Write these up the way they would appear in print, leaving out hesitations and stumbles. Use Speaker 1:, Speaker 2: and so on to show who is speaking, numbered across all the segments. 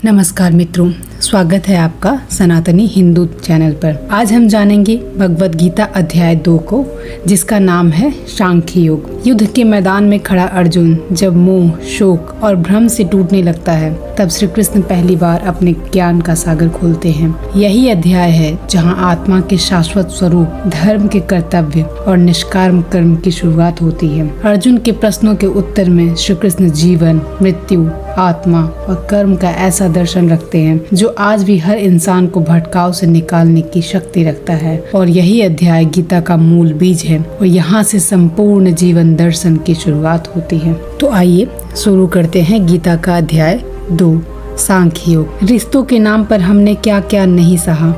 Speaker 1: नमस्कार मित्रों, स्वागत है आपका सनातनी हिंदू चैनल पर। आज हम जानेंगे भगवत गीता अध्याय 2 को, जिसका नाम है सांख्य योग। युद्ध के मैदान में खड़ा अर्जुन जब मोह, शोक और भ्रम से टूटने लगता है, तब श्री कृष्ण पहली बार अपने ज्ञान का सागर खोलते हैं। यही अध्याय है जहां आत्मा के शाश्वत स्वरूप, धर्म के कर्तव्य और निष्काम कर्म की शुरुआत होती है। अर्जुन के प्रश्नों के उत्तर में श्री कृष्ण जीवन, मृत्यु, आत्मा और कर्म का ऐसा दर्शन रखते हैं जो आज भी हर इंसान को भटकाव से निकालने की शक्ति रखता है। और यही अध्याय गीता का मूल बीज है और यहाँ से संपूर्ण जीवन दर्शन की शुरुआत होती है। तो आइए शुरू करते हैं गीता का अध्याय 2, सांख्य योग। रिश्तों के नाम पर हमने क्या क्या नहीं सहा,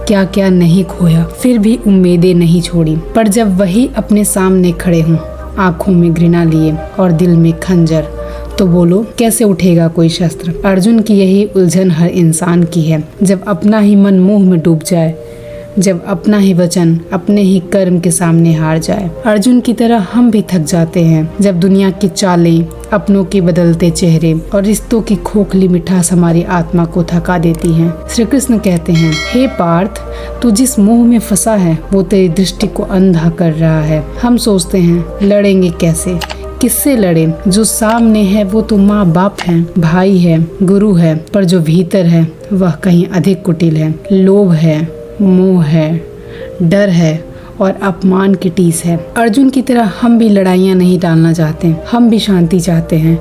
Speaker 1: क्या क्या नहीं खोया, फिर भी उम्मीदें नहीं छोड़ी। पर जब वही अपने सामने खड़े हों, आंखों में घृणा लिए और दिल में खंजर, तो बोलो कैसे उठेगा कोई शस्त्र। अर्जुन की यही उलझन हर इंसान की है। जब अपना ही मन मोह में डूब जाए, जब अपना ही वचन अपने ही कर्म के सामने हार जाए। अर्जुन की तरह हम भी थक जाते हैं जब दुनिया की चालें, अपनों के बदलते चेहरे और रिश्तों की खोखली मिठास हमारी आत्मा को थका देती हैं। श्री कृष्ण कहते हैं, हे पार्थ, तू जिस मोह में फंसा है वो तेरी दृष्टि को अंधा कर रहा है। हम सोचते हैं लड़ेंगे कैसे, किससे लड़े? जो सामने है वो तो माँ बाप है, भाई है, गुरु है, पर जो भीतर है वह कहीं अधिक कुटिल है। लोभ है, मोह है, डर है और अपमान की टीस है। अर्जुन की तरह हम भी लड़ाइयाँ नहीं डालना चाहते, हम भी शांति चाहते हैं,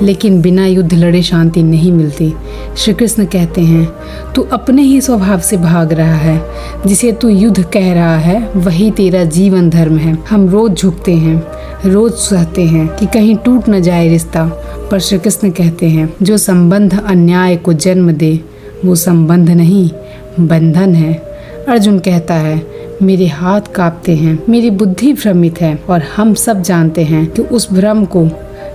Speaker 1: लेकिन बिना युद्ध लड़े शांति नहीं मिलती। श्री कृष्ण कहते हैं, तू अपने ही स्वभाव से भाग रहा है। जिसे तू युद्ध कह रहा है वही तेरा जीवन धर्म है। हम रोज झुकते हैं, रोज सहते हैं कि कहीं टूट न जाए रिश्ता, पर श्री कृष्ण कहते हैं, जो संबंध अन्याय को जन्म दे वो संबंध नहीं, बंधन है। अर्जुन कहता है, मेरे हाथ कांपते हैं, मेरी बुद्धि भ्रमित है, और हम सब जानते हैं कि उस भ्रम को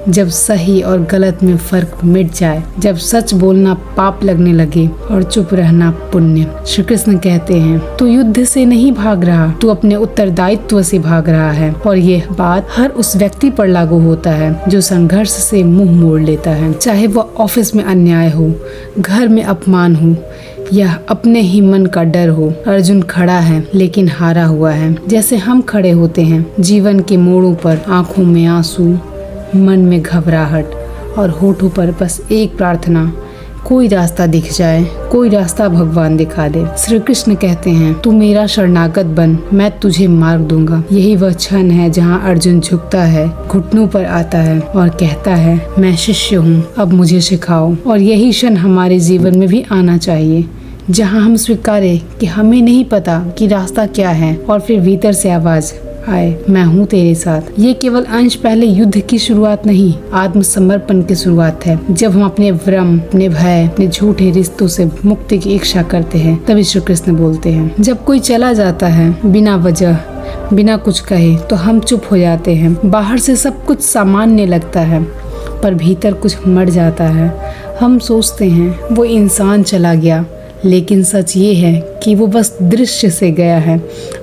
Speaker 1: जब सही और गलत में फर्क मिट जाए, जब सच बोलना पाप लगने लगे और चुप रहना पुण्य। श्री कृष्ण कहते हैं, तू युद्ध से नहीं भाग रहा, तू अपने उत्तरदायित्व से भाग रहा है। और ये बात हर उस व्यक्ति पर लागू होता है जो संघर्ष से मुंह मोड़ लेता है, चाहे वह ऑफिस में अन्याय हो, घर में अपमान हो या अपने ही मन का डर हो। अर्जुन खड़ा है लेकिन हारा हुआ है, जैसे हम खड़े होते हैं जीवन के मोड़ों पर, आंखों में आंसू, मन में घबराहट और होठों पर बस एक प्रार्थना, कोई रास्ता दिख जाए, कोई रास्ता भगवान दिखा दे। श्री कृष्ण कहते हैं, तू मेरा शरणागत बन, मैं तुझे मार्ग दूंगा। यही वह क्षण है जहां अर्जुन झुकता है, घुटनों पर आता है और कहता है, मैं शिष्य हूँ, अब मुझे सिखाओ। और यही क्षण हमारे जीवन में भी आना चाहिए, जहाँ हम स्वीकारें कि हमें नहीं पता कि रास्ता क्या है, और फिर भीतर से आवाज आए, मैं हूँ तेरे साथ। ये केवल अंश पहले युद्ध की शुरुआत नहीं, आत्मसमर्पण की शुरुआत है। जब हम अपने भ्रम, अपने भय, अपने झूठे रिश्तों से मुक्ति की इच्छा करते हैं, तभी श्री कृष्ण बोलते हैं। जब कोई चला जाता है बिना वजह, बिना कुछ कहे, तो हम चुप हो जाते हैं। बाहर से सब कुछ सामान्य लगता है, पर भीतर कुछ मर जाता है। हम सोचते हैं वो इंसान चला गया, लेकिन सच ये है कि वो बस दृश्य से गया है,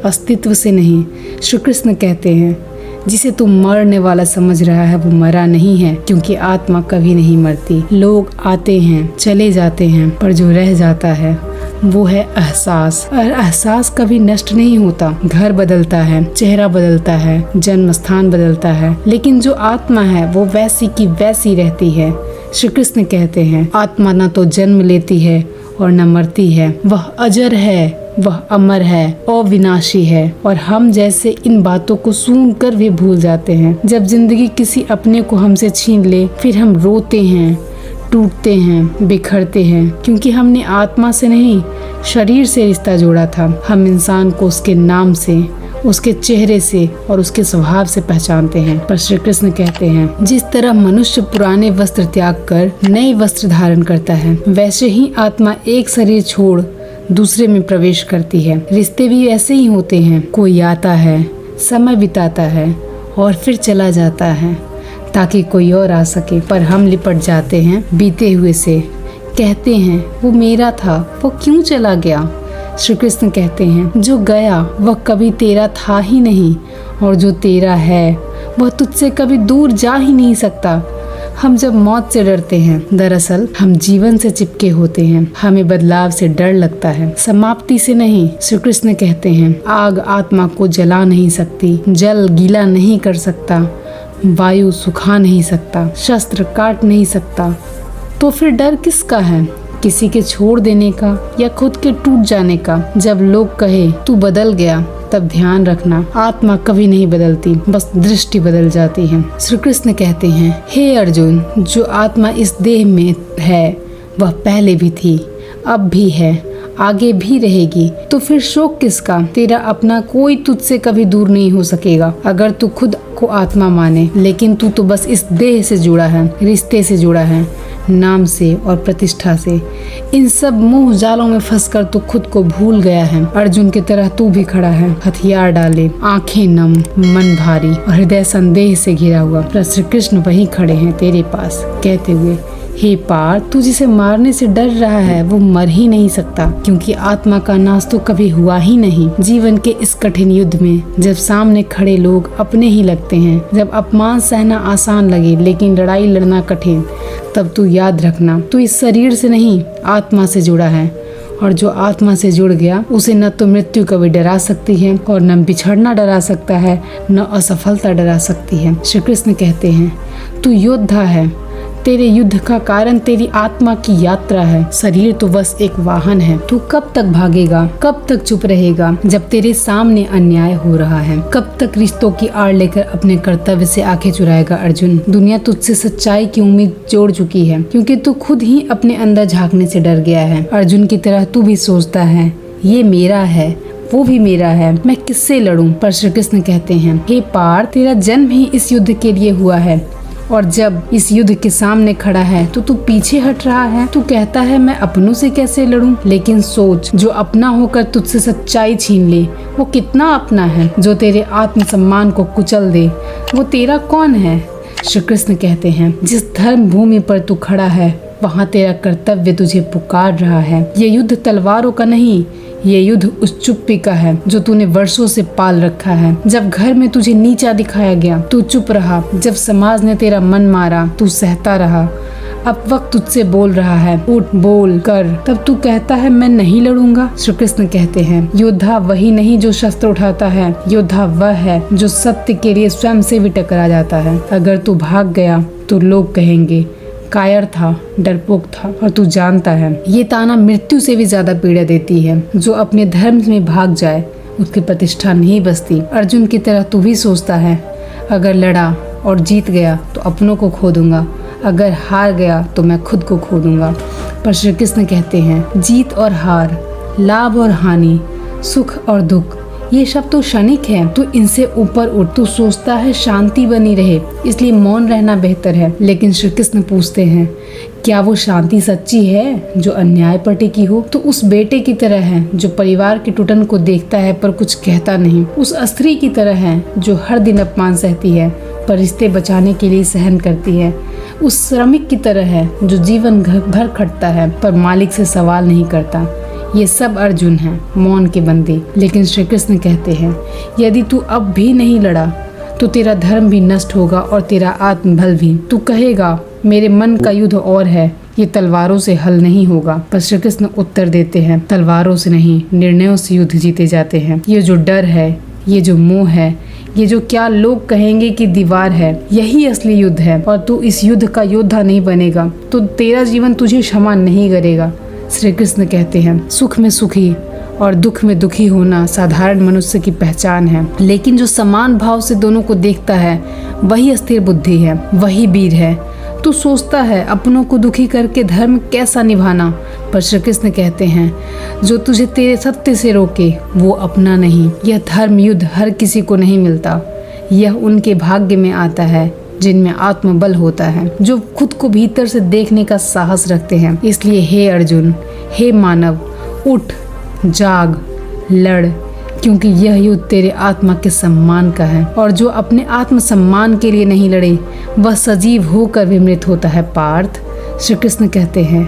Speaker 1: अस्तित्व से नहीं। श्री कृष्ण कहते हैं, जिसे तू मरने वाला समझ रहा है वो मरा नहीं है, क्योंकि आत्मा कभी नहीं मरती। लोग आते हैं, चले जाते हैं, पर जो रह जाता है वो है एहसास। और एहसास कभी नष्ट नहीं होता। घर बदलता है, चेहरा बदलता है, जन्म स्थान बदलता है, लेकिन जो आत्मा है वो वैसी की वैसी रहती है। श्री कृष्ण कहते हैं, आत्मा न तो जन्म लेती है और न मरती है, वह अजर है, वह अमर है, अविनाशी है। और हम जैसे इन बातों को सुनकर भी भूल जाते हैं। जब जिंदगी किसी अपने को हमसे छीन ले, फिर हम रोते हैं, टूटते हैं, बिखरते हैं, क्योंकि हमने आत्मा से नहीं, शरीर से रिश्ता जोड़ा था। हम इंसान को उसके नाम से, उसके चेहरे से और उसके स्वभाव से पहचानते हैं। पर श्री कृष्ण कहते हैं, जिस तरह मनुष्य पुराने वस्त्र त्याग कर नए वस्त्र धारण करता है, वैसे ही आत्मा एक शरीर छोड़ दूसरे में प्रवेश करती है। रिश्ते भी ऐसे ही होते हैं, कोई आता है, समय बिताता है और फिर चला जाता है ताकि कोई और आ सके, पर हम लिपट जाते हैं बीते हुए से, कहते हैं वो मेरा था, वो क्यों चला गया। श्री कृष्ण कहते हैं, जो गया वह कभी तेरा था ही नहीं, और जो तेरा है वह तुझसे कभी दूर जा ही नहीं सकता। हम जब मौत से डरते हैं, दरअसल हम जीवन से चिपके होते हैं। हमें बदलाव से डर लगता है, समाप्ति से नहीं। श्री कृष्ण कहते हैं, आग आत्मा को जला नहीं सकती, जल गीला नहीं कर सकता, वायु सुखा नहीं सकता, शस्त्र काट नहीं सकता। तो फिर डर किसका है? किसी के छोड़ देने का या खुद के टूट जाने का? जब लोग कहे तू बदल गया, तब ध्यान रखना, आत्मा कभी नहीं बदलती, बस दृष्टि बदल जाती है। श्री कृष्ण कहते हैं, हे अर्जुन, जो आत्मा इस देह में है वह पहले भी थी, अब भी है, आगे भी रहेगी। तो फिर शोक किसका? तेरा अपना कोई तुझसे कभी दूर नहीं हो सकेगा अगर तू खुद को आत्मा माने। लेकिन तू तो बस इस देह से जुड़ा है, रिश्ते से जुड़ा है, नाम से और प्रतिष्ठा से। इन सब मोह जालों में फंसकर तू खुद को भूल गया है। अर्जुन की तरह तू भी खड़ा है, हथियार डाले, आंखें नम, मन भारी और हृदय संदेह से घिरा हुआ। पर श्री कृष्ण वहीं खड़े हैं तेरे पास, कहते हुए, हे पार्थ, तू जिसे मारने से डर रहा है वो मर ही नहीं सकता, क्योंकि आत्मा का नाश तो कभी हुआ ही नहीं। जीवन के इस कठिन युद्ध में जब सामने खड़े लोग अपने ही लगते हैं, जब अपमान सहना आसान लगे लेकिन लड़ाई लड़ना कठिन, तब तू याद रखना, तू इस शरीर से नहीं, आत्मा से जुड़ा है। और जो आत्मा से जुड़ गया उसे न तो मृत्यु कभी डरा सकती है और न बिछड़ना डरा सकता है, न असफलता डरा सकती है। श्री कृष्ण कहते हैं, तू योद्धा है, तेरे युद्ध का कारण तेरी आत्मा की यात्रा है। शरीर तो बस एक वाहन है। तू कब तक भागेगा, कब तक चुप रहेगा जब तेरे सामने अन्याय हो रहा है? कब तक रिश्तों की आड़ लेकर अपने कर्तव्य से आंखें चुराएगा? अर्जुन, दुनिया तुझसे सच्चाई की उम्मीद जोड़ चुकी है, क्योंकि तू खुद ही अपने अंदर झांकने से डर गया है। अर्जुन की तरह तू भी सोचता है, ये मेरा है, वो भी मेरा है, मैं किससे लड़ूं? पर श्री कृष्ण कहते हैं, हे पार्थ, तेरा जन्म ही इस युद्ध के लिए हुआ है, और जब इस युद्ध के सामने खड़ा है तो तू पीछे हट रहा है। तू कहता है मैं अपनों से कैसे लड़ूं? लेकिन सोच, जो अपना होकर तुझसे सच्चाई छीन ले वो कितना अपना है? जो तेरे आत्मसम्मान को कुचल दे वो तेरा कौन है? श्री कृष्ण कहते हैं, जिस धर्म भूमि पर तू खड़ा है वहाँ तेरा कर्तव्य तुझे पुकार रहा है। ये युद्ध तलवारों का नहीं, ये युद्ध उस चुप्पी का है जो तूने वर्षों से पाल रखा है। जब घर में तुझे नीचा दिखाया गया तू चुप रहा, जब समाज ने तेरा मन मारा तू सहता रहा। अब वक्त तुझसे बोल रहा है, उठ बोल कर, तब तू कहता है मैं नहीं लड़ूंगा। श्री कृष्ण कहते हैं, योद्धा वही नहीं जो शस्त्र उठाता है, योद्धा वह है जो सत्य के लिए स्वयं से भी टकरा जाता है। अगर तू भाग गया तो लोग कहेंगे कायर था, डरपोक था, और तू जानता है ये ताना मृत्यु से भी ज्यादा पीड़ा देती है। जो अपने धर्म में भाग जाए उसकी प्रतिष्ठा नहीं बचती। अर्जुन की तरह तू भी सोचता है, अगर लड़ा और जीत गया तो अपनों को खो दूंगा, अगर हार गया तो मैं खुद को खो दूंगा। पर श्री कृष्ण कहते हैं, जीत और हार, लाभ और हानि, सुख और दुख, ये सब तो क्षणिक है। तू इनसे ऊपर उठ। तू सोचता है शांति बनी रहे इसलिए मौन रहना बेहतर है। लेकिन श्री कृष्ण पूछते हैं, क्या वो शांति सच्ची है जो अन्याय पर टिकी हो? तो उस बेटे की तरह है जो परिवार के टूटन को देखता है पर कुछ कहता नहीं। उस स्त्री की तरह है जो हर दिन अपमान सहती है पर रिश्ते बचाने के लिए सहन करती है। उस श्रमिक की तरह है जो जीवन भर खटता है पर मालिक से सवाल नहीं करता। ये सब अर्जुन हैं, मौन के बंदे। लेकिन श्री कृष्ण कहते हैं, यदि तू अब भी नहीं लड़ा तो तेरा धर्म भी नष्ट होगा और तेरा आत्मबल भी। तू कहेगा मेरे मन का युद्ध और है, ये तलवारों से हल नहीं होगा। पर श्री कृष्ण उत्तर देते हैं, तलवारों से नहीं, निर्णयों से युद्ध जीते जाते हैं। ये जो डर है, ये जो मोह है, ये जो क्या लोग कहेंगे कि दीवार है, यही असली युद्ध है। और तू इस युद्ध का योद्धा नहीं बनेगा तो तेरा जीवन तुझे क्षमा नहीं करेगा। श्री कृष्ण कहते हैं, सुख में सुखी और दुख में दुखी होना साधारण मनुष्य की पहचान है। लेकिन जो समान भाव से दोनों को देखता है वही स्थिर बुद्धि है, वही वीर है। तू सोचता है अपनों को दुखी करके धर्म कैसा निभाना, पर श्री कृष्ण कहते हैं, जो तुझे तेरे सत्य से रोके वो अपना नहीं। यह धर्म युद्ध हर किसी को नहीं मिलता, यह उनके भाग्य में आता है जिनमें आत्मबल होता है, जो खुद को भीतर से देखने का साहस रखते हैं। इसलिए हे अर्जुन, हे मानव, उठ, जाग, लड़, क्योंकि यह युद्ध तेरे आत्मा के सम्मान का है। और जो अपने आत्म सम्मान के लिए नहीं लड़े वह सजीव होकर भी मृत होता है। पार्थ, श्री कृष्ण कहते हैं,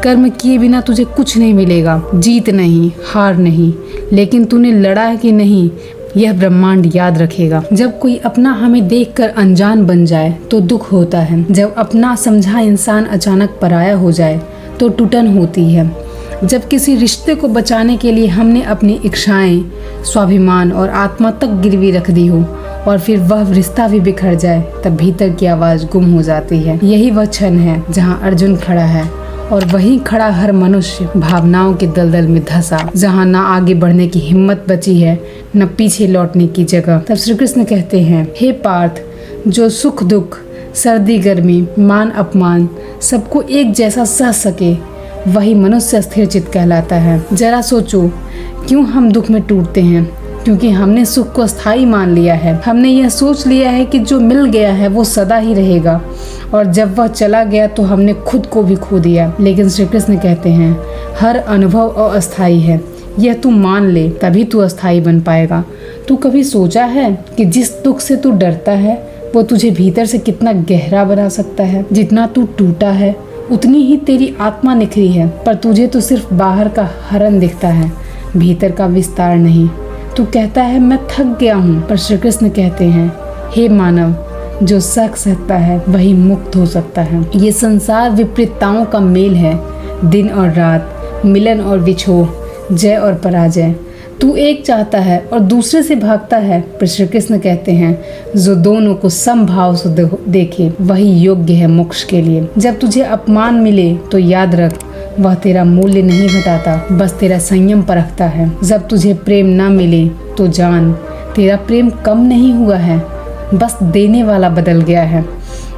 Speaker 1: कर्म किए बिना तुझे कुछ नहीं मिलेगा, जीत नहीं, हार नहीं। लेकिन तूने लड़ा है कि नहीं, यह ब्रह्मांड याद रखेगा। जब कोई अपना हमें देखकर अनजान बन जाए तो दुख होता है। जब अपना समझा इंसान अचानक पराया हो जाए तो टूटन होती है। जब किसी रिश्ते को बचाने के लिए हमने अपनी इच्छाएं, स्वाभिमान और आत्मा तक गिरवी रख दी हो और फिर वह रिश्ता भी बिखर जाए, तब भीतर की आवाज़ गुम हो जाती है। यही वह क्षण है जहाँ अर्जुन खड़ा है और वहीं खड़ा हर मनुष्य भावनाओं के दलदल में धंसा, जहाँ ना आगे बढ़ने की हिम्मत बची है न पीछे लौटने की जगह। तब श्री कृष्ण कहते हैं, हे पार्थ, जो सुख दुख, सर्दी गर्मी, मान अपमान सबको एक जैसा सह सके, वही मनुष्य स्थिर चित्त कहलाता है। जरा सोचो, क्यों हम दुख में टूटते हैं? क्योंकि हमने सुख को स्थायी मान लिया है। हमने यह सोच लिया है कि जो मिल गया है वो सदा ही रहेगा, और जब वह चला गया तो हमने खुद को भी खो दिया। लेकिन श्री कृष्ण कहते हैं, हर अनुभव अस्थायी है, यह तू मान ले, तभी तू अस्थायी बन पाएगा। तू कभी सोचा है कि जिस दुख से तू डरता है वो तुझे भीतर से कितना गहरा बना सकता है? जितना तू टूटा है उतनी ही तेरी आत्मा निखरी है, पर तुझे तो सिर्फ बाहर का हरण दिखता है, भीतर का विस्तार नहीं। तू कहता है मैं थक गया हूँ, पर श्री कृष्ण कहते हैं, हे मानव, जो सह सकता है वही मुक्त हो सकता है। ये संसार विपरीतताओं का मेल है, दिन और रात, मिलन और विछोह, जय और पराजय। तू एक चाहता है और दूसरे से भागता है, पर श्री कृष्ण कहते हैं, जो दोनों को समभाव से देखे वही योग्य है मोक्ष के लिए। जब तुझे अपमान मिले तो याद रख, वह तेरा मूल्य नहीं घटाता, बस तेरा संयम परखता है। जब तुझे प्रेम ना मिले तो जान, तेरा प्रेम कम नहीं हुआ है, बस देने वाला बदल गया है।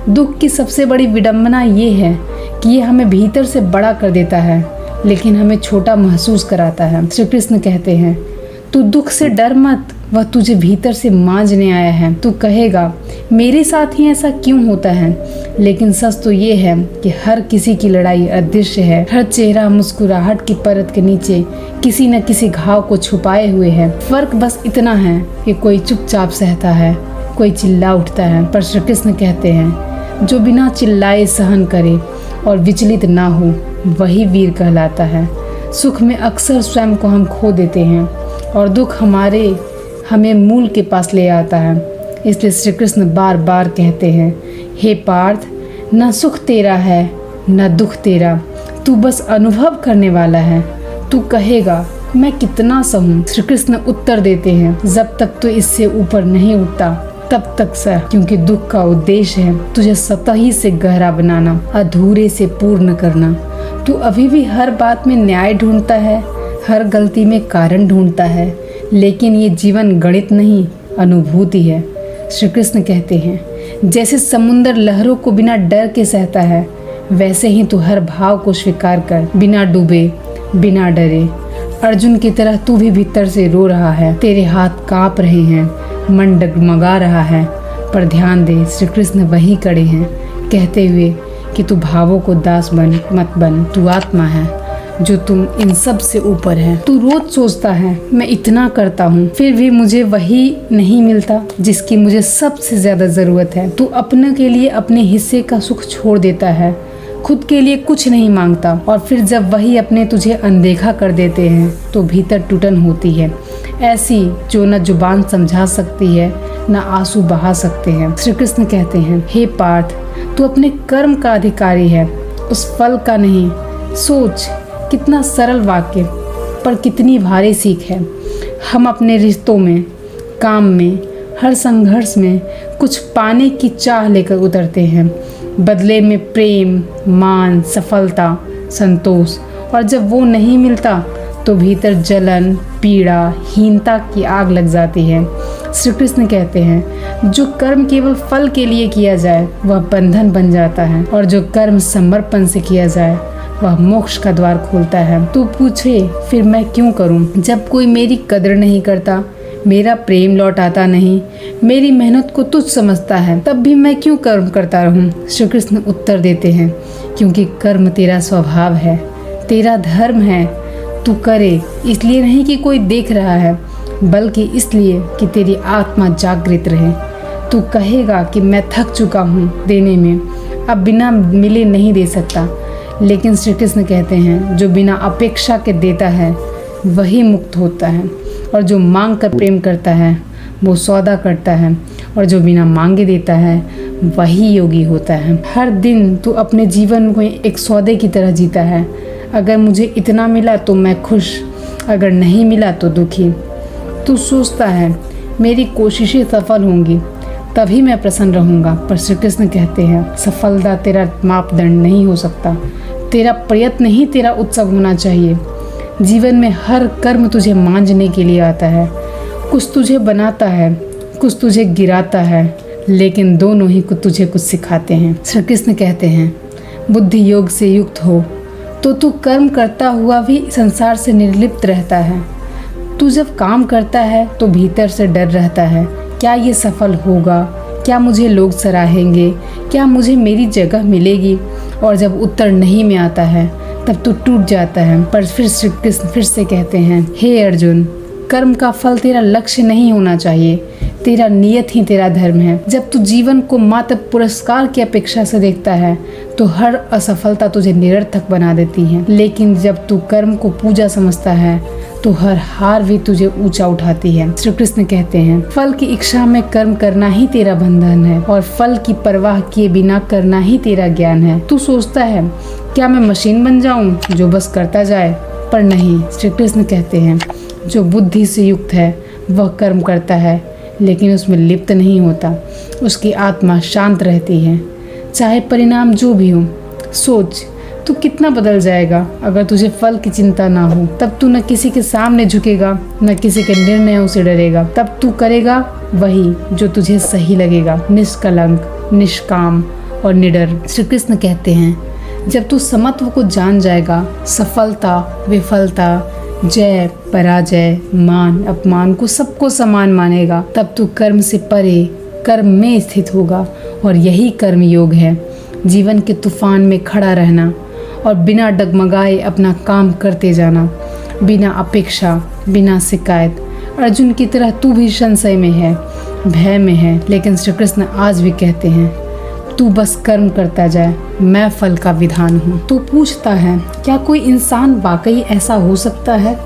Speaker 1: दुख की सबसे बड़ी विडंबना ये है कि ये हमें भीतर से बड़ा कर देता है, लेकिन हमें छोटा महसूस कराता है। श्री कृष्ण कहते हैं, तू दुख से डर मत, वह तुझे भीतर से मांझने आया है। तू कहेगा, मेरे साथ ही ऐसा क्यों होता है? लेकिन सच तो ये है कि हर किसी की लड़ाई अदृश्य है। हर चेहरा मुस्कुराहट की परत के नीचे किसी न किसी घाव को छुपाए हुए है। फर्क बस इतना है कि कोई चुपचाप सहता है, कोई चिल्ला उठता है। पर श्री कृष्ण कहते हैं, जो बिना चिल्लाए सहन करे और विचलित ना हो, वही वीर कहलाता है। सुख में अक्सर स्वयं को हम खो देते हैं और दुख हमें मूल के पास ले आता है। इसलिए श्री कृष्ण बार बार कहते हैं, हे पार्थ, न सुख तेरा है न दुख तेरा, तू बस अनुभव करने वाला है। तू कहेगा, मैं कितना सहूं? श्री कृष्ण उत्तर देते हैं, जब तक तू इससे ऊपर नहीं उठता तब तक सह, क्योंकि दुख का उद्देश्य है तुझे सतही से गहरा बनाना, अधूरे से पूर्ण करना। तू अभी भी हर बात में न्याय ढूंढता है, हर गलती में कारण ढूंढता है, लेकिन ये जीवन गणित नहीं, अनुभूति है। श्री कृष्ण कहते हैं, जैसे समुंदर लहरों को बिना डर के सहता है, वैसे ही तू हर भाव को स्वीकार कर, बिना डूबे, बिना डरे। अर्जुन की तरह तू भी भीतर से रो रहा है, तेरे हाथ कांप रहे हैं, मन डगमगा रहा है, पर ध्यान दे, श्री कृष्ण वहीं खड़े हैं, कहते हुए कि तू भावों को दास मत बन, तू आत्मा है जो तुम इन सब से ऊपर है। तू रोज सोचता है, मैं इतना करता हूँ फिर भी मुझे वही नहीं मिलता जिसकी मुझे सबसे ज्यादा जरूरत है। तू अपने के लिए अपने हिस्से का सुख छोड़ देता है, खुद के लिए कुछ नहीं मांगता, और फिर जब वही अपने तुझे अनदेखा कर देते हैं तो भीतर टूटन होती है, ऐसी जो न जुबान समझा सकती है न आंसू बहा सकते हैं। श्री कृष्ण कहते हैं, हे पार्थ, तू अपने कर्म का अधिकारी है, उस फल का नहीं। सोच, कितना सरल वाक्य पर कितनी भारी सीख है। हम अपने रिश्तों में, काम में, हर संघर्ष में कुछ पाने की चाह लेकर उतरते हैं, बदले में प्रेम, मान, सफलता, संतोष, और जब वो नहीं मिलता तो भीतर जलन, पीड़ा, हीनता की आग लग जाती है। श्री कृष्ण कहते हैं, जो कर्म केवल फल के लिए किया जाए वह बंधन बन जाता है, और जो कर्म समर्पण से किया जाए वह मोक्ष का द्वार खोलता है। तू पूछे, फिर मैं क्यों करूं? जब कोई मेरी कदर नहीं करता, मेरा प्रेम लौटाता नहीं, मेरी मेहनत को तुच्छ समझता है, तब भी मैं क्यों कर्म करता रहूं? श्री कृष्ण उत्तर देते हैं, क्योंकि कर्म तेरा स्वभाव है, तेरा धर्म है। तू करे इसलिए नहीं कि कोई देख रहा है, बल्कि इसलिए कि तेरी आत्मा जागृत रहे। तू कहेगा कि मैं थक चुका हूँ देने में, अब बिना मिले नहीं दे सकता, लेकिन श्री कृष्ण कहते हैं, जो बिना अपेक्षा के देता है वही मुक्त होता है, और जो मांग कर प्रेम करता है वो सौदा करता है, और जो बिना मांगे देता है वही योगी होता है। हर दिन तू अपने जीवन को एक सौदे की तरह जीता है। अगर मुझे इतना मिला तो मैं खुश, अगर नहीं मिला तो दुखी। तू सोचता है मेरी कोशिशें सफल होंगी तभी मैं प्रसन्न रहूँगा, पर श्री कृष्ण कहते हैं सफलता तेरा मापदंड नहीं हो सकता। तेरा प्रयत्न ही तेरा उत्सव होना चाहिए। जीवन में हर कर्म तुझे मांझने के लिए आता है। कुछ तुझे बनाता है, कुछ तुझे गिराता है, लेकिन दोनों ही तुझे कुछ सिखाते हैं। श्री कृष्ण कहते हैं बुद्धि योग से युक्त हो तो तू कर्म करता हुआ भी संसार से निर्लिप्त रहता है। तू जब काम करता है तो भीतर से डर रहता है, क्या ये सफल होगा, क्या मुझे लोग सराहेंगे, क्या मुझे मेरी जगह मिलेगी। और जब उत्तर नहीं में आता है तब तू टूट जाता है। पर फिर श्री कृष्ण फिर से कहते हैं हे अर्जुन, कर्म का फल तेरा लक्ष्य नहीं होना चाहिए, तेरा नियत ही तेरा धर्म है। जब तू जीवन को मात्र पुरस्कार की अपेक्षा से देखता है तो हर असफलता तुझे निरर्थक बना देती है, लेकिन जब तू कर्म को पूजा समझता है तो हर हार भी तुझे ऊंचा उठाती है। श्री कृष्ण कहते हैं फल की इच्छा में कर्म करना ही तेरा बंधन है, और फल की परवाह किए बिना करना ही तेरा ज्ञान है। तू सोचता है क्या मैं मशीन बन जाऊं जो बस करता जाए, पर नहीं। श्री कृष्ण कहते हैं जो बुद्धि से युक्त है वह कर्म करता है लेकिन उसमें लिप्त नहीं होता, उसकी आत्मा शांत रहती है, चाहे परिणाम जो भी हो। सोच तू कितना बदल जाएगा अगर तुझे फल की चिंता ना हो। तब तू न किसी के सामने झुकेगा, न किसी के निर्णयों से डरेगा। तब तू करेगा वही जो तुझे सही लगेगा, निष्कलंक, निष्काम और निडर। श्री कृष्ण कहते हैं जब तू समत्व को जान जाएगा, सफलता विफलता, जय पराजय, मान अपमान को सबको समान मानेगा, तब तू कर्म से परे कर्म में स्थित होगा। और यही कर्म योग है, जीवन के तूफान में खड़ा रहना और बिना डगमगाए अपना काम करते जाना, बिना अपेक्षा, बिना शिकायत। अर्जुन की तरह तू भी संशय में है, भय में है, लेकिन श्री कृष्ण आज भी कहते हैं तू बस कर्म करता जाए, मैं फल का विधान हूँ। तो पूछता है क्या कोई इंसान वाकई ऐसा हो सकता है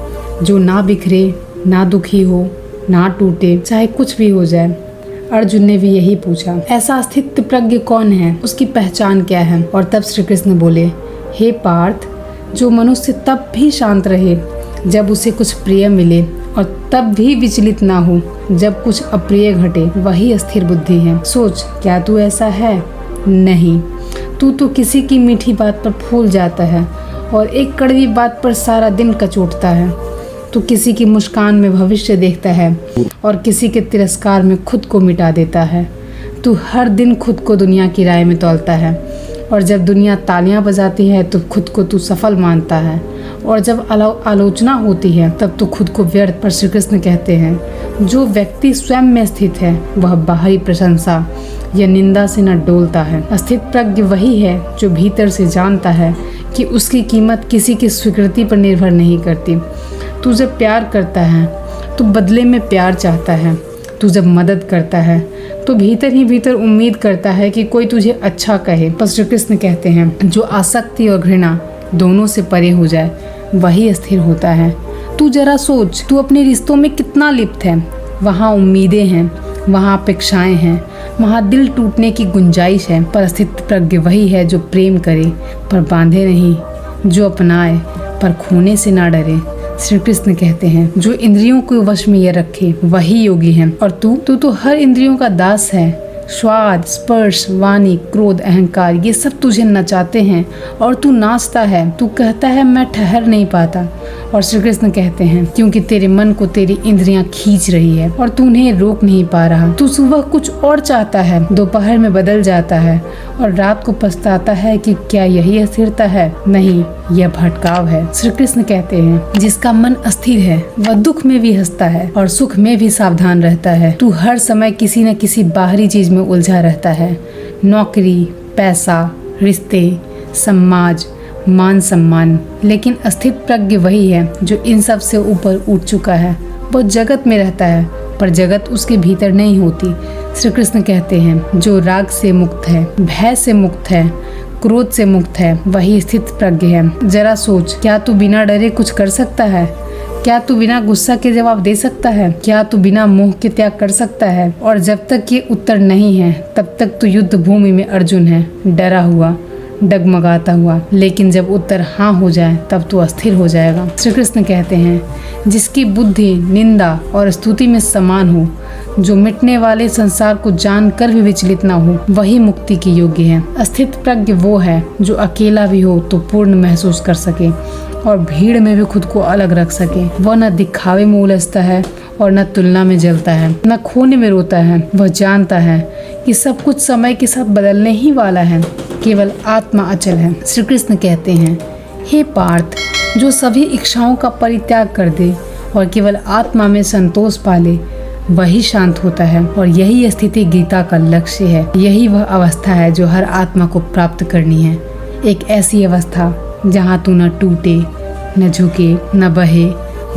Speaker 1: जो ना बिखरे, ना दुखी हो, ना टूटे, चाहे कुछ भी हो जाए। अर्जुन ने भी यही पूछा ऐसा स्थित प्रज्ञ कौन है, उसकी पहचान क्या है। और तब श्री कृष्ण बोले हे पार्थ, जो मनुष्य तब भी शांत रहे जब उसे कुछ प्रिय मिले, और तब भी विचलित ना हो जब कुछ अप्रिय घटे, वही स्थिर बुद्धि है। सोच क्या तू ऐसा है? नहीं, तू तो किसी की मीठी बात पर फूल जाता है और एक कड़वी बात पर सारा दिन कचोटता है। तू किसी की मुस्कान में भविष्य देखता है और किसी के तिरस्कार में खुद को मिटा देता है। तू हर दिन खुद को दुनिया की राय में तौलता है, और जब दुनिया तालियां बजाती है तो खुद को तू सफल मानता है, और जब आलोचना होती है तब तो खुद को व्यर्थ। पर श्री कृष्ण कहते हैं जो व्यक्ति स्वयं में स्थित है वह बाहरी प्रशंसा या निंदा से न डोलता है। स्थित प्रज्ञ वही है जो भीतर से जानता है कि उसकी कीमत किसी की स्वीकृति पर निर्भर नहीं करती। तू जब प्यार करता है तो बदले में प्यार चाहता है। तू जब मदद करता है तो भीतर ही भीतर उम्मीद करता है कि कोई तुझे अच्छा कहे। पर श्री कृष्ण कहते हैं जो आसक्ति और घृणा दोनों से परे हो जाए वही स्थिर होता है। तू जरा सोच, तू अपने रिश्तों में कितना लिप्त है। वहाँ उम्मीदें हैं, वहाँ अपेक्षाएं हैं, वहाँ दिल टूटने की गुंजाइश है। पर स्थित प्रज्ञ वही है जो प्रेम करे पर बांधे नहीं, जो अपनाए पर खोने से ना डरे। श्री कृष्ण कहते हैं जो इंद्रियों को वश में ये रखे वही योगी है। और तू तो हर इंद्रियों का दास है। स्वाद, स्पर्श, वाणी, क्रोध, अहंकार ये सब तुझे नचाते हैं और तू नाचता है। तू कहता है मैं ठहर नहीं पाता, और श्री कृष्ण कहते हैं क्योंकि तेरे मन को तेरी इंद्रियां खींच रही है और तू उन्हें रोक नहीं पा रहा। तू सुबह कुछ और चाहता है, दोपहर में बदल जाता है और रात को पछताता है कि क्या यही अस्थिरता है? नहीं, यह भटकाव है। श्री कृष्ण कहते हैं जिसका मन अस्थिर है वह दुख में भी हंसता है और सुख में भी सावधान रहता है। तू हर समय किसी न किसी बाहरी चीज में उलझा रहता है, नौकरी, पैसा, रिश्ते, समाज, मान सम्मान। लेकिन स्थित प्रज्ञ वही है जो इन सब से ऊपर उठ चुका है। वो जगत में रहता है पर जगत उसके भीतर नहीं होती। श्री कृष्ण कहते हैं जो राग से मुक्त है, भय से मुक्त है, क्रोध से मुक्त है, वही स्थित प्रज्ञ है। जरा सोच क्या तू बिना डरे कुछ कर सकता है? क्या तू बिना गुस्सा के जवाब दे सकता है? क्या तू बिना मोह के त्याग कर सकता है? और जब तक ये उत्तर नहीं है तब तक तू युद्ध भूमि में अर्जुन है, डरा हुआ, डगमगाता हुआ। लेकिन जब उत्तर हाँ हो जाए तब तू अस्थिर हो जाएगा। श्री कृष्ण कहते हैं, जिसकी बुद्धि निंदा और स्तुति में समान हो, जो मिटने वाले संसार को जानकर भी विचलित न हो, वही मुक्ति की योग्य है। स्थित प्रज्ञ वो है जो अकेला भी हो तो पूर्ण महसूस कर सके और भीड़ में भी खुद को अलग रख सके। वह न दिखावे में उलझता है और न तुलना में जलता है, न खोने में रोता है। वह जानता है कि सब कुछ समय के साथ बदलने ही वाला है, केवल आत्मा अचल है। श्री कृष्ण कहते हैं, हे पार्थ, जो सभी इच्छाओं का परित्याग कर दे और केवल आत्मा में संतोष पाले, वही शांत होता है। और यही स्थिति गीता का लक्ष्य है। यही वह अवस्था है जो हर आत्मा को प्राप्त करनी है। एक ऐसी अवस्था जहाँ तू न टूटे, न झुके, न बहे,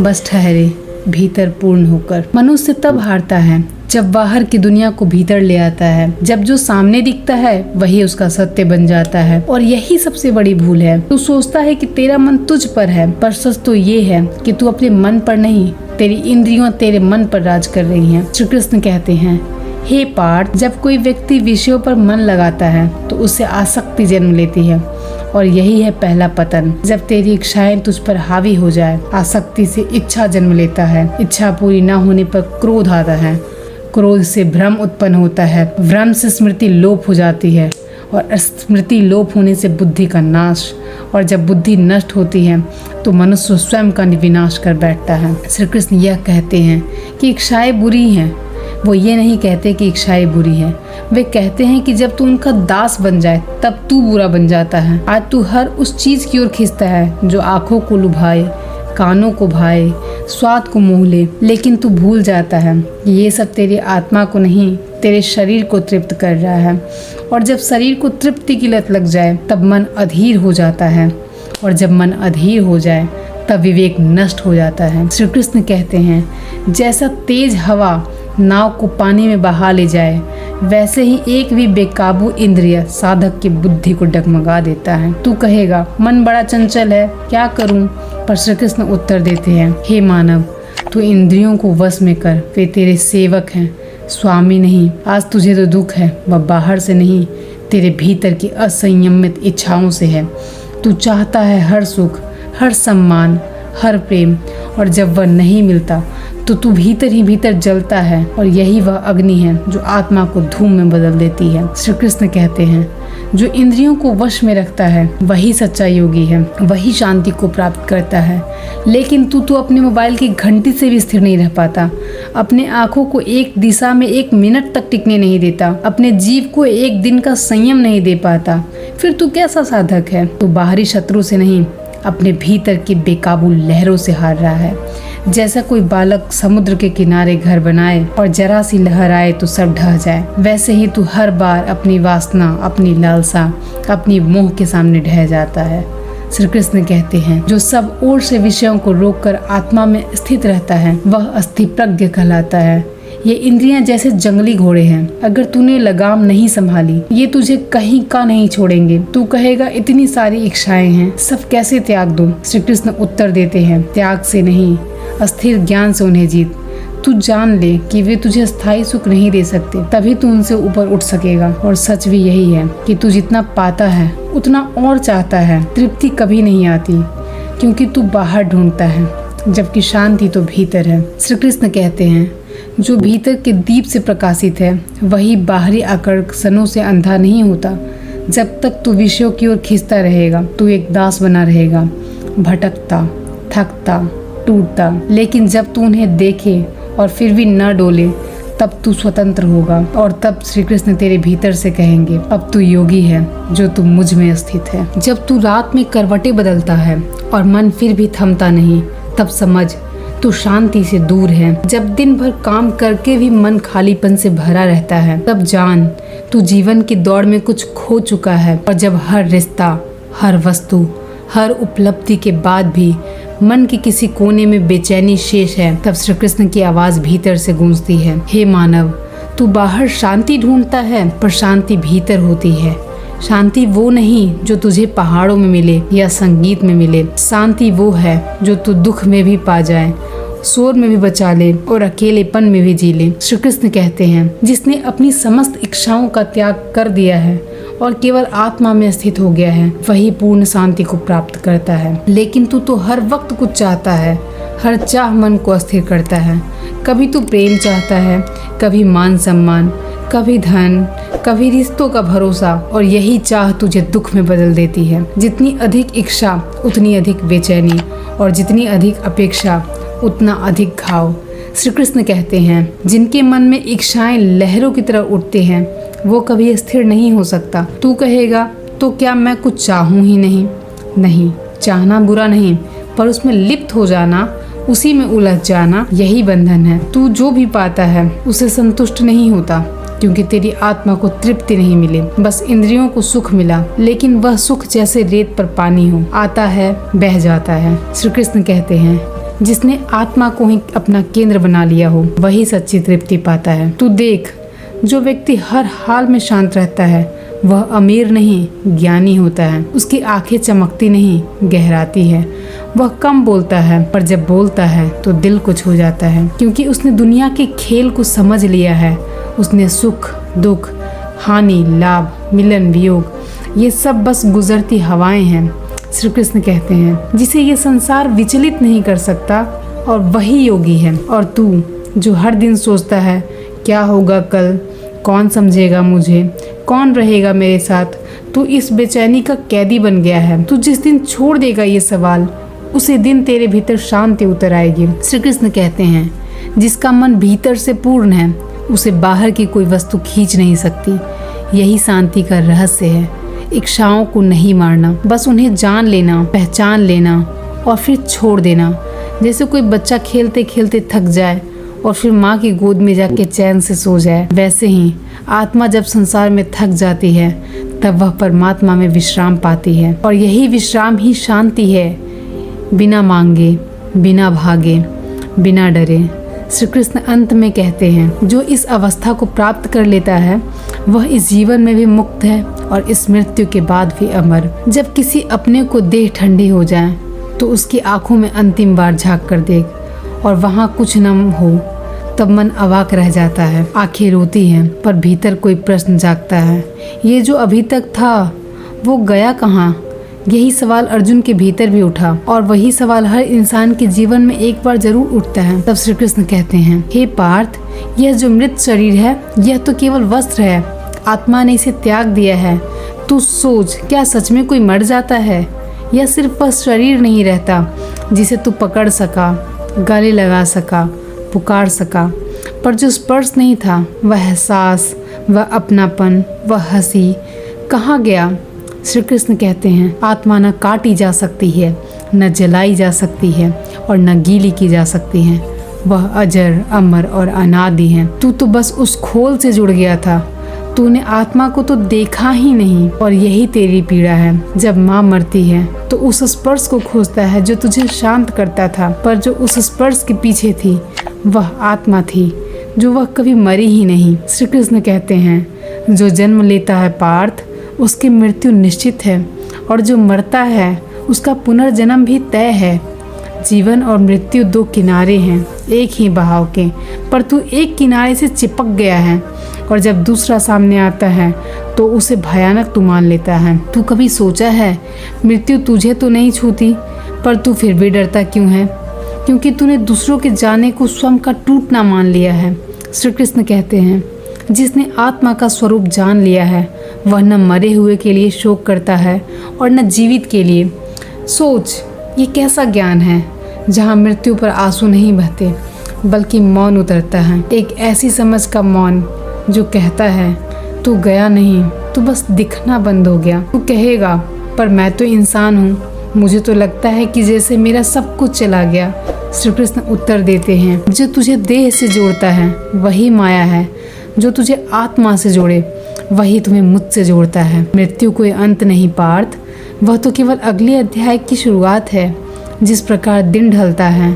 Speaker 1: बस ठहरे भीतर पूर्ण होकर। मनुष्य तब हारता है जब बाहर की दुनिया को भीतर ले आता है। जब जो सामने दिखता है वही उसका सत्य बन जाता है, और यही सबसे बड़ी भूल है। तू सोचता है कि तेरा मन तुझ पर है, पर सच तो ये है कि तू अपने मन पर नहीं, तेरी इंद्रियों तेरे मन पर राज कर रही हैं। श्री कृष्ण कहते हैं, हे पार्थ, जब कोई व्यक्ति विषयों पर मन लगाता है तो उससे आसक्ति जन्म लेती है, और यही है पहला पतन। जब तेरी इच्छाएं तुझ पर हावी हो जाए, आसक्ति से इच्छा जन्म लेता है। इच्छा पूरी न होने पर क्रोध आता है, क्रोध से भ्रम उत्पन्न होता है, भ्रम से स्मृति लोप हो जाती है, और स्मृति लोप होने से बुद्धि का नाश, और जब बुद्धि नष्ट होती है तो मनुष्य स्वयं का विनाश कर बैठता है। श्री कृष्ण यह कहते हैं कि इच्छाएं बुरी हैं। वो ये नहीं कहते कि इच्छाएं बुरी है, वे कहते हैं कि जब तू उनका दास बन जाए तब तू बुरा बन जाता है। आज तू हर उस चीज की ओर खींचता है जो आंखों को लुभाए, कानों को भाए, स्वाद को मोह ले, लेकिन तू भूल जाता है कि ये सब तेरी आत्मा को नहीं, तेरे शरीर को तृप्त कर रहा है। और जब शरीर को तृप्ति की लत लग जाए तब मन अधीर हो जाता है, और जब मन अधीर हो जाए तब विवेक नष्ट हो जाता है। श्री कृष्ण कहते हैं, जैसा तेज हवा नाव को पानी में बहा ले जाए, वैसे ही एक भी बेकाबू इंद्रिय साधक की बुद्धि को डगमगा देता है। तू कहेगा, मन बड़ा चंचल है, क्या करूं? पर श्री कृष्ण उत्तर देते हैं, हे मानव, तू इंद्रियों को वश में कर, वे तेरे सेवक हैं, स्वामी नहीं। आज तुझे तो दुख है, वह बाहर से नहीं, तेरे भीतर की असंयमित इच्छाओं से है। तू चाहता है हर सुख, हर सम्मान, हर प्रेम, और जब वह नहीं मिलता तो तू भीतर ही भीतर जलता है, और यही वह अग्नि है जो आत्मा को धूम में बदल देती है। श्री कृष्ण कहते हैं, जो इंद्रियों को वश में रखता है वही सच्चा योगी है, वही शांति को प्राप्त करता है। लेकिन तू अपने मोबाइल की घंटी से भी स्थिर नहीं रह पाता, अपने आंखों को एक दिशा में 1 मिनट तक टिकने नहीं देता, अपने जीव को 1 दिन का संयम नहीं दे पाता। फिर तू कैसा साधक है? तू बाहरी शत्रु से नहीं, अपने भीतर की बेकाबू लहरों से हार रहा है। जैसा कोई बालक समुद्र के किनारे घर बनाए और जरा सी लहर आए तो सब ढह जाए, वैसे ही तू हर बार अपनी वासना, अपनी लालसा, अपनी मोह के सामने ढह जाता है। श्री कृष्ण कहते हैं, जो सब ओर से विषयों को रोककर आत्मा में स्थित रहता है वह अस्थिप्रज्ञ कहलाता है। ये इंद्रियां जैसे जंगली घोड़े हैं, अगर तूने लगाम नहीं संभाली ये तुझे कहीं का नहीं छोड़ेंगे। तू कहेगा, इतनी सारी इच्छाएं हैं, सब कैसे त्याग दूं? श्री कृष्ण उत्तर देते हैं, त्याग से नहीं, अस्थिर ज्ञान से उन्हें जीत। तू जान ले कि वे तुझे स्थायी सुख नहीं दे सकते, तभी तू उनसे ऊपर उठ सकेगा। और सच भी यही है कि तू जितना पाता है उतना और चाहता है, तृप्ति कभी नहीं आती, क्योंकि तू बाहर ढूंढता है, जबकि शांति तो भीतर है। श्री कृष्ण कहते हैं, जो भीतर के दीप से प्रकाशित है वही बाहरी आकर्षणों से अंधा नहीं होता। जब तक तू विषयों की ओर खींचता रहेगा तू एक दास बना रहेगा, भटकता, थकता, टूटता। लेकिन जब तू उन्हें देखे और फिर भी न डोले तब तू स्वतंत्र होगा, और तब श्री कृष्ण तेरे भीतर से कहेंगे, अब तू योगी है जो तू मुझ में स्थित है। जब तू रात में करवटें बदलता है और मन फिर भी थमता नहीं, तब समझ तू शांति से दूर है। जब दिन भर काम करके भी मन खालीपन से भरा रहता है, तब जान तू जीवन की दौड़ में कुछ खो चुका है। और जब हर रिश्ता, हर वस्तु, हर उपलब्धि के बाद भी मन के किसी कोने में बेचैनी शेष है, तब श्री कृष्ण की आवाज भीतर से गूंजती है, हे मानव, तू बाहर शांति ढूंढता है पर शांति भीतर होती है। शांति वो नहीं जो तुझे पहाड़ों में मिले या संगीत में मिले। शांति वो है जो तू दुख में भी पा जाए, शोर में भी बचा ले और अकेलेपन में भी जी ले। श्री कृष्ण कहते हैं, जिसने अपनी समस्त इच्छाओं का त्याग कर दिया है और केवल आत्मा में स्थित हो गया है, वही पूर्ण शांति को प्राप्त करता है। लेकिन तू तो हर वक्त कुछ चाहता है, हर चाह मन को अस्थिर करता है। कभी तू प्रेम चाहता है, कभी मान सम्मान, कभी धन, कभी रिश्तों का भरोसा, और यही चाह तुझे दुख में बदल देती है। जितनी अधिक इच्छा उतनी अधिक बेचैनी, और जितनी अधिक अपेक्षा उतना अधिक घाव। श्री कृष्ण कहते हैं, जिनके मन में इच्छाएं लहरों की तरह उठते हैं वो कभी स्थिर नहीं हो सकता। तू कहेगा, तो क्या मैं कुछ चाहूं ही नहीं? नहीं, चाहना बुरा नहीं, पर उसमें लिप्त हो जाना, उसी में उलझ जाना, यही बंधन है। तू जो भी पाता है उसे संतुष्ट नहीं होता, क्योंकि तेरी आत्मा को तृप्ति नहीं मिली, बस इंद्रियों को सुख मिला। लेकिन वह सुख जैसे रेत पर पानी हो, आता है बह जाता है। श्री कृष्ण कहते हैं, जिसने आत्मा को ही अपना केंद्र बना लिया हो वही सच्ची तृप्ति पाता है। तू देख, जो व्यक्ति हर हाल में शांत रहता है वह अमीर नहीं ज्ञानी होता है। उसकी आंखें चमकती नहीं गहराती है। वह कम बोलता है, पर जब बोलता है तो दिल को छू जाता है, क्योंकि उसने दुनिया के खेल को समझ लिया है। उसने सुख दुख, हानि लाभ, मिलन वियोग, ये सब बस गुजरती हवाएं हैं। श्री कृष्ण कहते हैं, जिसे ये संसार विचलित नहीं कर सकता और वही योगी है। और तू जो हर दिन सोचता है क्या होगा कल, कौन समझेगा मुझे, कौन रहेगा मेरे साथ, तू इस बेचैनी का कैदी बन गया है। तू जिस दिन छोड़ देगा ये सवाल, उसी दिन तेरे भीतर शांति उतर आएगी। श्री कृष्ण कहते हैं, जिसका मन भीतर से पूर्ण है उसे बाहर की कोई वस्तु खींच नहीं सकती। यही शांति का रहस्य है। इच्छाओं को नहीं मारना, बस उन्हें जान लेना, पहचान लेना और फिर छोड़ देना। जैसे कोई बच्चा खेलते खेलते थक जाए और फिर माँ की गोद में जाके चैन से सो जाए, वैसे ही आत्मा जब संसार में थक जाती है तब वह परमात्मा में विश्राम पाती है। और यही विश्राम ही शांति है, बिना मांगे, बिना भागे, बिना डरे। श्री कृष्ण अंत में कहते हैं, जो इस अवस्था को प्राप्त कर लेता है वह इस जीवन में भी मुक्त है और इस मृत्यु के बाद भी अमर। जब किसी अपने को देह ठंडी हो जाए तो उसकी आंखों में अंतिम बार झांक कर देख और वहाँ कुछ न हो, तब मन अवाक रह जाता है। आंखें रोती हैं पर भीतर कोई प्रश्न जागता है, ये जो अभी तक था वो गया कहाँ? यही सवाल अर्जुन के भीतर भी उठा, और वही सवाल हर इंसान के जीवन में एक बार जरूर उठता है। तब श्री कृष्ण कहते हैं, हे पार्थ, यह जो मृत शरीर है यह तो केवल वस्त्र है, आत्मा ने इसे त्याग दिया है। तू सोच, क्या सच में कोई मर जाता है? यह सिर्फ वह शरीर नहीं रहता जिसे तू पकड़ सका, गले लगा सका, पुकार सका, पर जो स्पर्श नहीं था, वह एहसास, वह अपनापन, वह हंसी कहाँ गया? श्री कृष्ण कहते हैं, आत्मा न काटी जा सकती है, न जलाई जा सकती है और न गीली की जा सकती है। वह अजर, अमर और अनादि है। तू तो बस उस खोल से जुड़ गया था, तूने आत्मा को तो देखा ही नहीं। और यही तेरी पीड़ा है। जब माँ मरती है तो उस स्पर्श को खोजता है जो तुझे शांत करता था, पर जो उस स्पर्श के पीछे थी वह आत्मा थी, जो वह कभी मरी ही नहीं। श्री कृष्ण कहते हैं, जो जन्म लेता है पार्थ उसकी मृत्यु निश्चित है, और जो मरता है उसका पुनर्जन्म भी तय है। जीवन और मृत्यु दो किनारे हैं एक ही बहाव के, पर तू एक किनारे से चिपक गया है, और जब दूसरा सामने आता है तो उसे भयानक तू मान लेता है। तू कभी सोचा है मृत्यु तुझे तो नहीं छूती, पर तू फिर भी डरता क्यों है? क्योंकि तूने दूसरों के जाने को स्वयं का टूटना मान लिया है। श्री कृष्ण कहते हैं, जिसने आत्मा का स्वरूप जान लिया है वह न मरे हुए के लिए शोक करता है और न जीवित के लिए। सोच, ये कैसा ज्ञान है जहाँ मृत्यु पर आंसू नहीं बहते बल्कि मौन उतरता है। एक ऐसी समझ का मौन जो कहता है, तू गया नहीं, तू बस दिखना बंद हो गया। तू कहेगा, पर मैं तो इंसान हूँ, मुझे तो लगता है कि जैसे मेरा सब कुछ चला गया। श्री कृष्ण उत्तर देते हैं, जो तुझे देह से जोड़ता है वही माया है, जो तुझे आत्मा से जोड़े वही तुम्हें मुझसे जोड़ता है। मृत्यु कोई अंत नहीं पार्थ, वह तो केवल अगले अध्याय की शुरुआत है। जिस प्रकार दिन ढलता है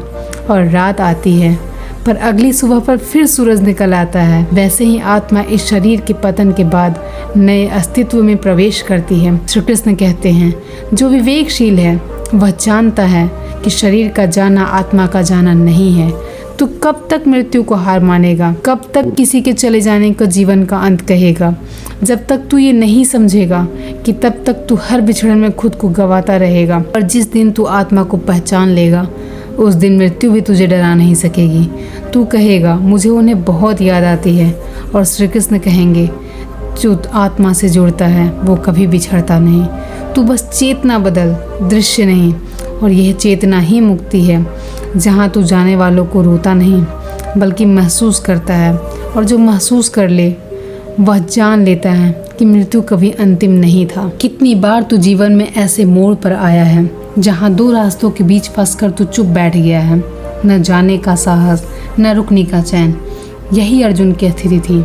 Speaker 1: और रात आती है, पर अगली सुबह पर फिर सूरज निकल आता है। वैसे ही आत्मा इस शरीर के पतन के बाद नए अस्तित्व में प्रवेश करती है। श्री कृष्ण कहते हैं, जो विवेकशील है वह जानता है कि शरीर का जाना आत्मा का जाना नहीं है। तू कब तक मृत्यु को हार मानेगा? कब तक किसी के चले जाने को जीवन का अंत कहेगा? जब तक तू ये नहीं समझेगा कि तब तक तू हर बिछड़न में खुद को गंवाता रहेगा। और जिस दिन तू आत्मा को पहचान लेगा उस दिन मृत्यु भी तुझे डरा नहीं सकेगी। तू कहेगा, मुझे उन्हें बहुत याद आती है। और श्री कृष्ण कहेंगे, जो आत्मा से जुड़ता है वो कभी बिछड़ता नहीं। तू बस चेतना बदल, दृश्य नहीं। और यह चेतना ही मुक्ति है, जहाँ तू जाने वालों को रोता नहीं बल्कि महसूस करता है। और जो महसूस कर ले वह जान लेता है कि मृत्यु कभी अंतिम नहीं था। कितनी बार तू जीवन में ऐसे मोड़ पर आया है जहाँ दो रास्तों के बीच फंसकर तू चुप बैठ गया है, न जाने का साहस न रुकने का चैन। यही अर्जुन की स्थिति थी,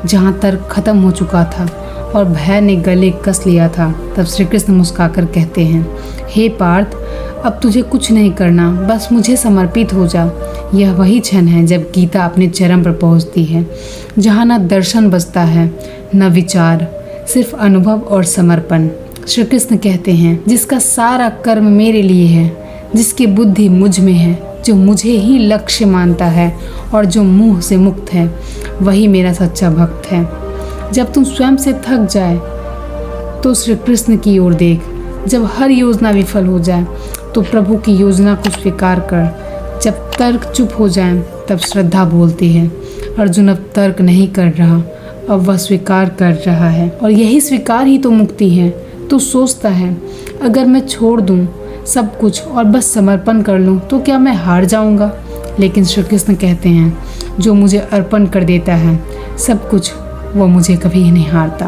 Speaker 1: जहाँ तर्क खत्म हो चुका था और भय ने गले कस लिया था। तब श्री कृष्ण मुस्कुराकर कहते हैं, हे पार्थ, अब तुझे कुछ नहीं करना, बस मुझे समर्पित हो जा। यह वही क्षण है जब गीता अपने चरम पर पहुंचती है, जहाँ न दर्शन बचता है न विचार, सिर्फ अनुभव और समर्पण। श्री कृष्ण कहते हैं, जिसका सारा कर्म मेरे लिए है, जिसकी बुद्धि मुझ में है, जो मुझे ही लक्ष्य मानता है और जो मुँह से मुक्त है, वही मेरा सच्चा भक्त है। जब तुम स्वयं से थक जाए तो श्री कृष्ण की ओर देख। जब हर योजना विफल हो जाए तो प्रभु की योजना को स्वीकार कर। जब तर्क चुप हो जाए तब श्रद्धा बोलती है। अर्जुन अब तर्क नहीं कर रहा, अब वह स्वीकार कर रहा है। और यही स्वीकार ही तो मुक्ति है। तो सोचता है, अगर मैं छोड़ दूं सब कुछ और बस समर्पण कर लूं तो क्या मैं हार जाऊंगा? लेकिन श्री कृष्ण कहते हैं, जो मुझे अर्पण कर देता है सब कुछ, वो मुझे कभी नहीं हारता।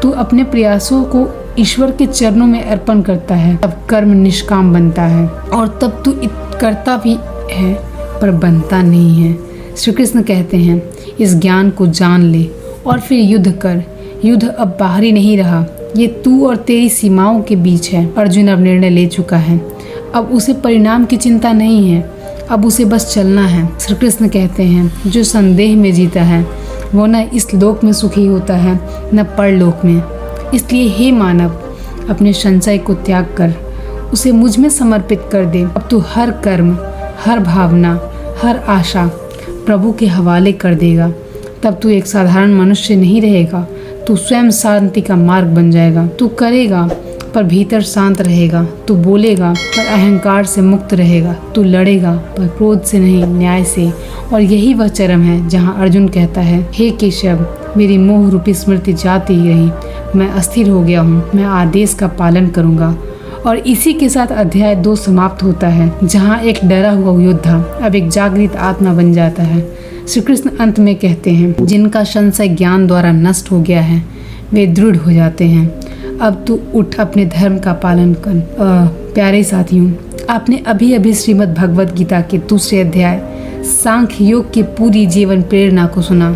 Speaker 1: तू अपने प्रयासों को ईश्वर के चरणों में अर्पण करता है, तब कर्म निष्काम बनता है। और तब तू करता भी है पर बनता नहीं है। श्री कृष्ण कहते हैं, इस ज्ञान को जान ले और फिर युद्ध कर। युद्ध अब बाहरी नहीं रहा, ये तू और तेरी सीमाओं के बीच है। अर्जुन अब निर्णय ले चुका है, अब उसे परिणाम की चिंता नहीं है, अब उसे बस चलना है। श्री कृष्ण कहते हैं, जो संदेह में जीता है वो न इस लोक में सुखी होता है न परलोक में। इसलिए हे मानव, अपने संशय को त्याग कर, उसे मुझ में समर्पित कर दे। अब तू हर कर्म, हर भावना, हर आशा प्रभु के हवाले कर देगा। तब तू एक साधारण मनुष्य नहीं रहेगा, तू स्वयं शांति का मार्ग बन जाएगा। तू करेगा पर भीतर शांत रहेगा, तू बोलेगा पर अहंकार से मुक्त रहेगा, तू लड़ेगा पर क्रोध से नहीं, न्याय से। और यही वह चरम है जहाँ अर्जुन कहता है, हे केशव, मेरी मोह रूपी स्मृति जाती रही, मैं अस्थिर हो गया हूँ, मैं आदेश का पालन करूँगा। और इसी के साथ अध्याय 2 समाप्त होता है, जहाँ एक डरा हुआ योद्धा अब एक जागृत आत्मा बन जाता है। श्री कृष्ण अंत में कहते हैं, जिनका संशय ज्ञान द्वारा नष्ट हो गया है वे दृढ़ हो जाते हैं। अब तू उठ, अपने धर्म का पालन कर। प्यारे साथियों, आपने अभी अभी श्रीमद् भगवद गीता के 2 अध्याय सांख्य योग की पूरी जीवन प्रेरणा को सुना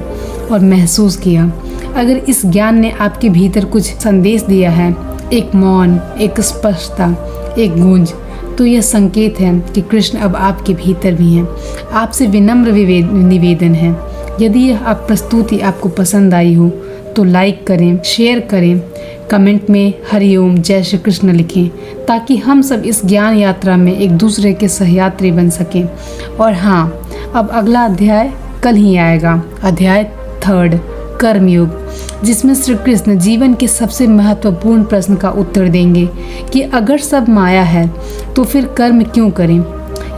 Speaker 1: और महसूस किया। अगर इस ज्ञान ने आपके भीतर कुछ संदेश दिया है, एक मौन, एक स्पष्टता, एक गूंज, तो यह संकेत है कि कृष्ण अब आपके भीतर भी हैं। आपसे विनम्र निवेदन है, यदि यह प्रस्तुति आपको पसंद आई हो तो लाइक करें, शेयर करें, कमेंट में हरिओम जय श्री कृष्ण लिखें, ताकि हम सब इस ज्ञान यात्रा में एक दूसरे के सहयात्री बन सकें। और हाँ, अब अगला अध्याय कल ही आएगा, अध्याय 3 कर्मयोग, जिसमें श्री कृष्ण जीवन के सबसे महत्वपूर्ण प्रश्न का उत्तर देंगे कि अगर सब माया है तो फिर कर्म क्यों करें।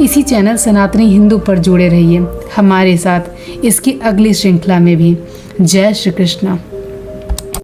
Speaker 1: इसी चैनल सनातनी हिंदू पर जुड़े रहिए हमारे साथ इसकी अगली श्रृंखला में भी। जय श्री कृष्ण।